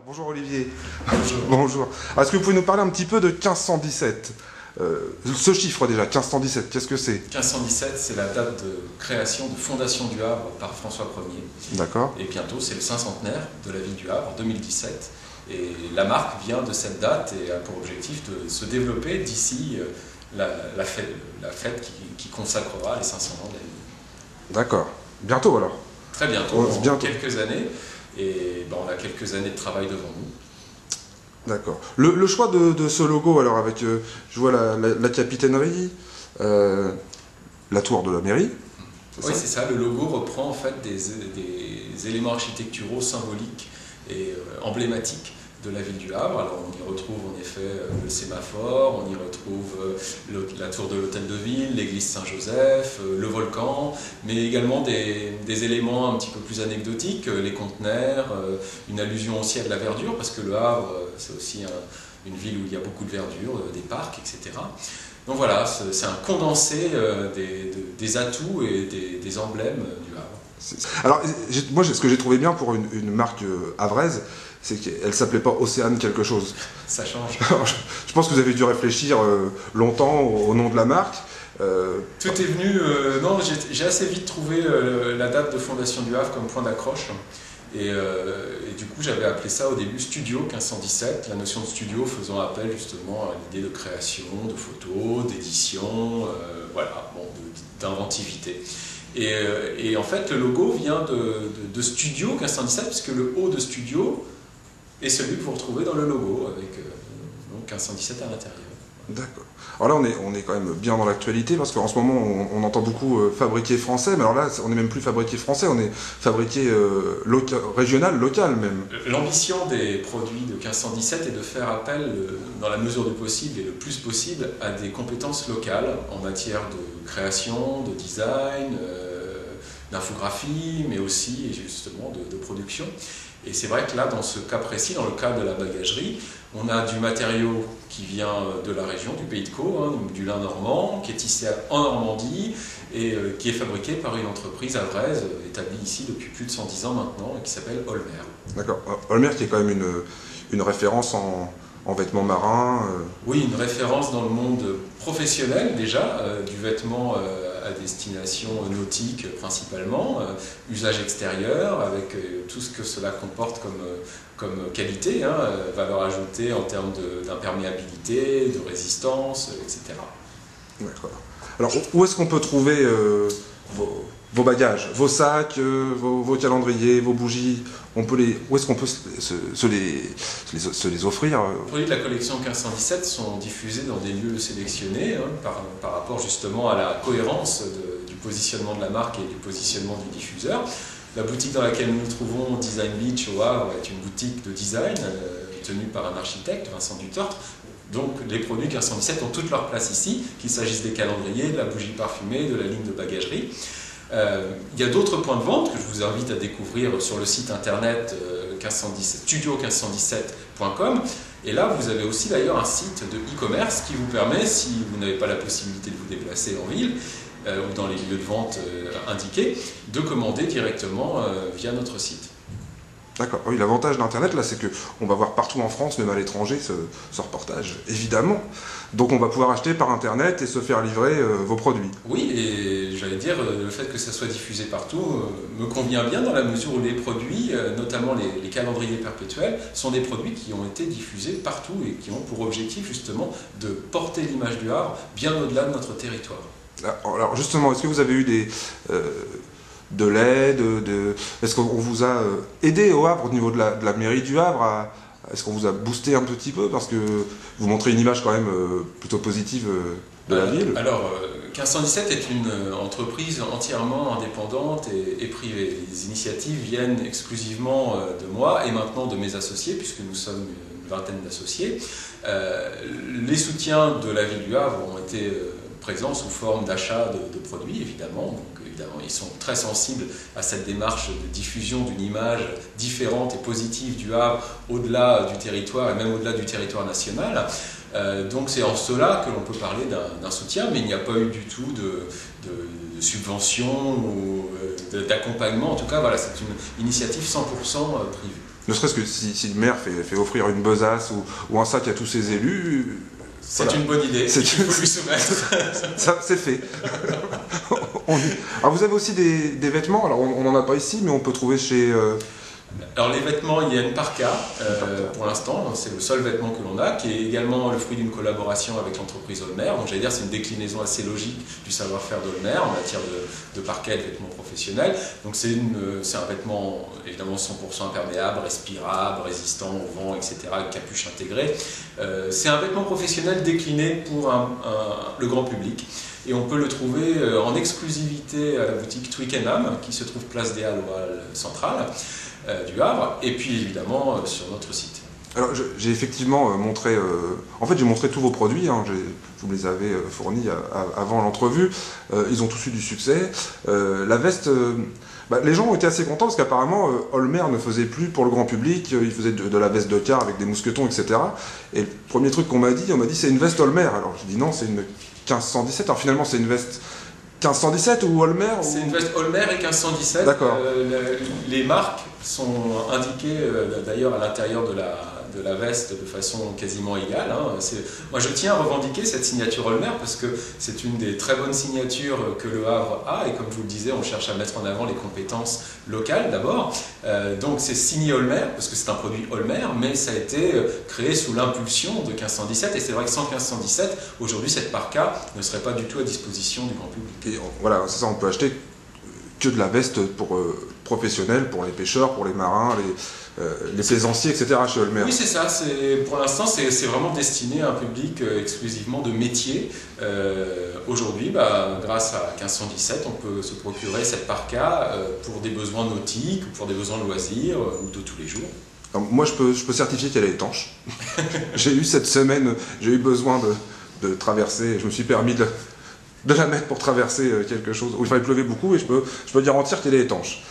Bonjour Olivier. Bonjour. Bonjour. Est-ce que vous pouvez nous parler un petit peu de 1517 ce chiffre déjà, 1517, qu'est-ce que c'est? 1517, c'est la date de création, de fondation du Havre par François Ier. D'accord. Et bientôt, c'est le cinquantenaire de la ville du Havre, 2017. Et la marque vient de cette date et a pour objectif de se développer d'ici la fête qui consacrera les 500 ans de la ville. D'accord. Bientôt alors? Très bientôt, dans bientôt. quelques années. Et on a quelques années de travail devant nous. D'accord. Le choix de ce logo, alors avec, je vois la capitainerie, la tour de la mairie. Oui, c'est ça. Le logo reprend en fait des éléments architecturaux symboliques et emblématiques de la ville du Havre. Alors on y retrouve en effet le sémaphore, on y retrouve la tour de l'hôtel de ville, l'église Saint-Joseph, le volcan, mais également des éléments un petit peu plus anecdotiques, les conteneurs, une allusion aussi à de la verdure, parce que le Havre c'est aussi une ville où il y a beaucoup de verdure, des parcs, etc. Donc voilà, c'est un condensé des atouts et des emblèmes du Havre. Alors, moi, ce que j'ai trouvé bien pour une marque havraise, c'est qu'elle s'appelait pas Océane quelque chose. Ça change. Alors, je pense que vous avez dû réfléchir longtemps au nom de la marque. Tout est venu... non, j'ai assez vite trouvé la date de fondation du Havre comme point d'accroche. Et du coup, j'avais appelé ça au début Studio 1517, la notion de studio faisant appel justement à l'idée de création, de photos, d'édition, voilà, bon, d'inventivité. Et en fait, le logo vient de Studio 1517, puisque le haut de Studio est celui que vous retrouvez dans le logo, avec donc 1517 à l'intérieur. D'accord. Alors là, on est quand même bien dans l'actualité, parce qu'en ce moment, on entend beaucoup fabriqué français, mais alors là, on n'est même plus fabriqué français, on est fabriqué régional, local même. L'ambition des produits de 1517 est de faire appel, dans la mesure du possible et le plus possible, à des compétences locales en matière de création, de design, d'infographie, mais aussi et justement de production. Et c'est vrai que là, dans ce cas précis, dans le cas de la bagagerie, on a du matériau qui vient de la région, du Pays de Caux, hein, du lin normand, qui est tissé en Normandie et qui est fabriqué par une entreprise havraise établie ici depuis plus de 110 ans maintenant et qui s'appelle Holmer. D'accord. Holmer qui est quand même une référence en vêtements marins. Oui, une référence dans le monde professionnel déjà, du vêtement à destination nautique principalement, usage extérieur avec tout ce que cela comporte comme qualité, hein, valeur ajoutée en termes d'imperméabilité, de résistance, etc. D'accord. Alors où est-ce qu'on peut trouver vos bagages, vos sacs, vos calendriers, vos bougies, où est-ce qu'on peut se les offrir? Les produits de la collection 1517 sont diffusés dans des lieux sélectionnés hein, par rapport justement à la cohérence du positionnement de la marque et du positionnement du diffuseur. La boutique dans laquelle nous nous trouvons, Design Beach au Havre, est une boutique de design tenue par un architecte, Vincent Dutortre. Donc les produits 1517 ont toute leur place ici, qu'il s'agisse des calendriers, de la bougie parfumée, de la ligne de bagagerie. Il y a d'autres points de vente que je vous invite à découvrir sur le site internet studio1517.com. Et là, vous avez aussi d'ailleurs un site de e-commerce qui vous permet, si vous n'avez pas la possibilité de vous déplacer en ville ou dans les lieux de vente indiqués, de commander directement via notre site. D'accord. Oui, l'avantage d'Internet, là, c'est qu'on va voir partout en France, même à l'étranger, ce reportage, évidemment. Donc on va pouvoir acheter par Internet et se faire livrer vos produits. Oui, et j'allais dire, le fait que ça soit diffusé partout me convient bien dans la mesure où les produits, notamment les calendriers perpétuels, sont des produits qui ont été diffusés partout et qui ont pour objectif justement de porter l'image du Havre bien au-delà de notre territoire. Alors justement, est-ce que vous avez eu de l'aide, est-ce qu'on vous a aidé au Havre au niveau de la mairie du Havre est-ce qu'on vous a boosté un petit peu parce que vous montrez une image quand même plutôt positive de la ville? Alors, 1517 est une entreprise entièrement indépendante et privée. Les initiatives viennent exclusivement de moi et maintenant de mes associés, puisque nous sommes une vingtaine d'associés. Les soutiens de la ville du Havre ont été présents sous forme d'achat de produits, évidemment. Donc, évidemment, ils sont très sensibles à cette démarche de diffusion d'une image différente et positive du Havre au-delà du territoire et même au-delà du territoire national. Donc c'est en cela que l'on peut parler d'un soutien, mais il n'y a pas eu du tout de subvention ou d'accompagnement. En tout cas, voilà, c'est une initiative 100% privée. Ne serait-ce que si le maire fait offrir une besace ou un sac à tous ses élus. C'est voilà. Une bonne idée, il faut lui soumettre. Ça, c'est fait. Alors vous avez aussi des vêtements, alors on n'en a pas ici, mais on peut trouver chez... Alors les vêtements, il y a une parka pour l'instant, c'est le seul vêtement que l'on a, qui est également le fruit d'une collaboration avec l'entreprise Olmer. Donc j'allais dire c'est une déclinaison assez logique du savoir-faire d'Olmer en matière de parka et de vêtements professionnels. Donc c'est un vêtement évidemment 100% imperméable, respirable, résistant au vent, etc., avec capuche intégrée. C'est un vêtement professionnel décliné pour le grand public. Et on peut le trouver en exclusivité à la boutique Twickenham, qui se trouve place des Halles, au hall central du Havre, et puis évidemment sur notre site. Alors j'ai effectivement montré, en fait j'ai montré tous vos produits, hein, vous me les avez fournis avant l'entrevue, ils ont tous eu du succès. La veste, les gens ont été assez contents parce qu'apparemment Olmer ne faisait plus pour le grand public, il faisait de la veste de car avec des mousquetons, etc. Et le premier truc qu'on m'a dit c'est une veste Olmer. Alors je dis non, c'est une 1517, alors finalement c'est une veste 1517 ou Olmer C'est une veste Olmer et 1517. D'accord. Les marques sont indiquées d'ailleurs à l'intérieur de la veste de façon quasiment égale. Moi je tiens à revendiquer cette signature Olmer parce que c'est une des très bonnes signatures que le Havre a et comme je vous le disais, on cherche à mettre en avant les compétences locales d'abord. Donc c'est signé Olmer parce que c'est un produit Olmer, mais ça a été créé sous l'impulsion de 1517 et c'est vrai que sans 1517, aujourd'hui cette parka ne serait pas du tout à disposition du grand public. Et voilà, c'est ça, on peut acheter que de la veste pour professionnels, pour les pêcheurs, pour les marins, les plaisanciers, etc. chez Olmer. Oui, c'est ça. Pour l'instant, c'est vraiment destiné à un public exclusivement de métier. Aujourd'hui, grâce à 1517, on peut se procurer cette parka pour des besoins nautiques, pour des besoins de loisirs ou de tous les jours. Alors, moi, je peux certifier qu'elle est étanche. J'ai eu cette semaine, j'ai eu besoin de traverser, je me suis permis de la mettre pour traverser quelque chose où il pleuvait beaucoup et je peux garantir qu'elle est étanche.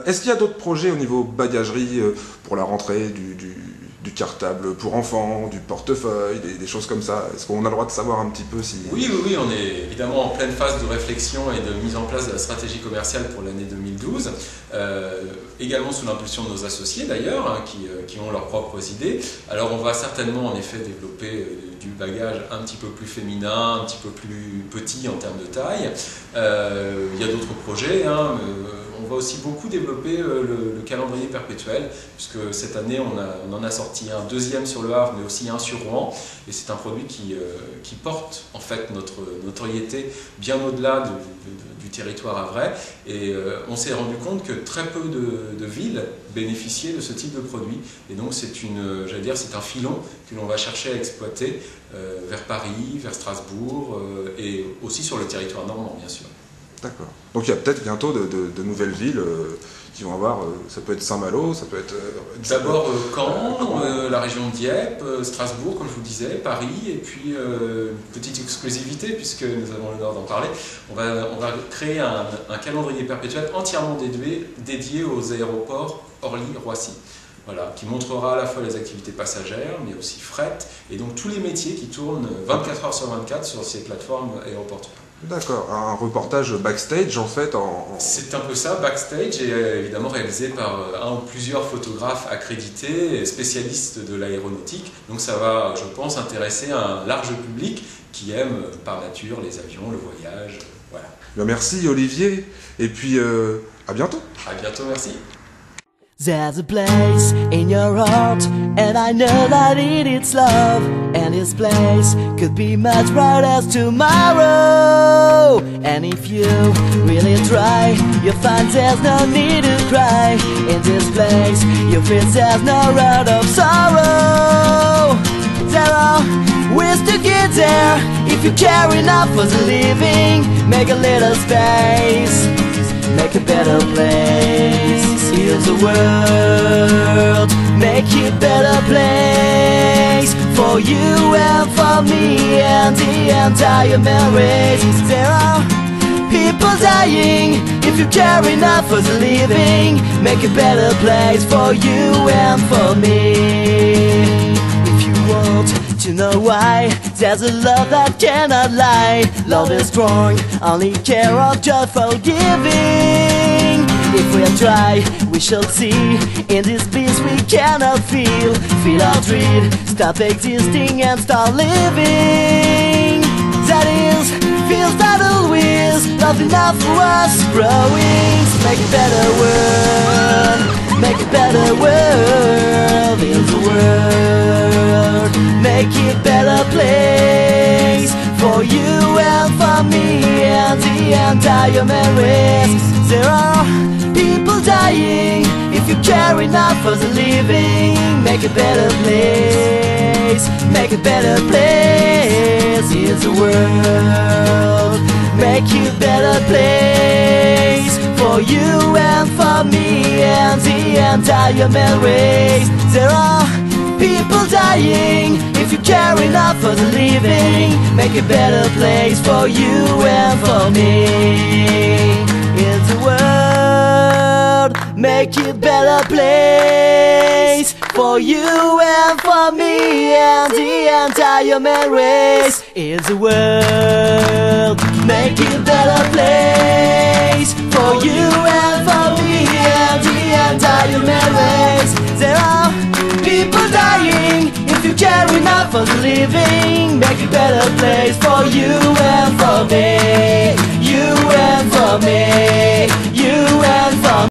Est-ce qu'il y a d'autres projets au niveau bagagerie pour la rentrée du cartable pour enfants, du portefeuille, des choses comme ça? Est-ce qu'on a le droit de savoir un petit peu si... Oui, on est évidemment en pleine phase de réflexion et de mise en place de la stratégie commerciale pour l'année 2012, également sous l'impulsion de nos associés d'ailleurs, qui ont leurs propres idées. Alors on va certainement en effet développer du bagage un petit peu plus féminin, un petit peu plus petit en termes de taille. Il y a d'autres projets, on va aussi beaucoup développer le calendrier perpétuel, puisque cette année on en a sorti un deuxième sur le Havre, mais aussi un sur Rouen, et c'est un produit qui porte en fait notre notoriété bien au-delà du territoire havrais, et on s'est rendu compte que très peu de villes bénéficiaient de ce type de produit, et donc c'est un filon que l'on va chercher à exploiter vers Paris, vers Strasbourg, et aussi sur le territoire normand bien sûr. D'accord. Donc il y a peut-être bientôt de nouvelles villes qui vont avoir, ça peut être Saint-Malo, ça peut être... D'abord Caen, la région de Dieppe, Strasbourg, comme je vous disais, Paris, et puis petite exclusivité, puisque nous avons l'honneur d'en parler, on va créer un calendrier perpétuel entièrement dédié aux aéroports Orly-Roissy. Voilà, qui montrera à la fois les activités passagères, mais aussi fret, et donc tous les métiers qui tournent 24 heures sur 24 sur ces plateformes aéroportuaires. D'accord, un reportage backstage en fait C'est un peu ça, backstage, et évidemment réalisé par un ou plusieurs photographes accrédités et spécialistes de l'aéronautique. Donc ça va, je pense, intéresser un large public qui aime par nature les avions, le voyage, voilà. Bien, merci Olivier, et puis à bientôt. À bientôt, merci. There's a place in your heart, and I know that it's love. And this place could be much bright as tomorrow. And if you really try, you'll find there's no need to cry. In this place, you feel there's no road of sorrow. There are ways to get there if you care enough for the living. Make a little space, make a better place. Heal the world, make it a better place for you and for me and the entire man race. There are people dying if you care enough for the living. Make a better place for you and for me. If you want to know why, there's a love that cannot lie. Love is strong, only care of joyful giving. If we try, we shall see. In this beast we cannot feel. Feel our dread, stop existing and start living. That is, feels that always not enough for us growing. So make a better world, make a better world in the world. Make it better place for you and for me and the entire human race. There are people dying. If you care enough for the living, make a better place, make a better place in the world. Make it better place for you and for me and the entire human race. There are people dying. If you care enough for the living, make a better place for you and for me in the world. Make it better place for you and for me and the entire human race in the world. Make it better place for you and for me and the entire human race. There are people dying. If you care enough for the living, make a better place for you and for me, you and for me, you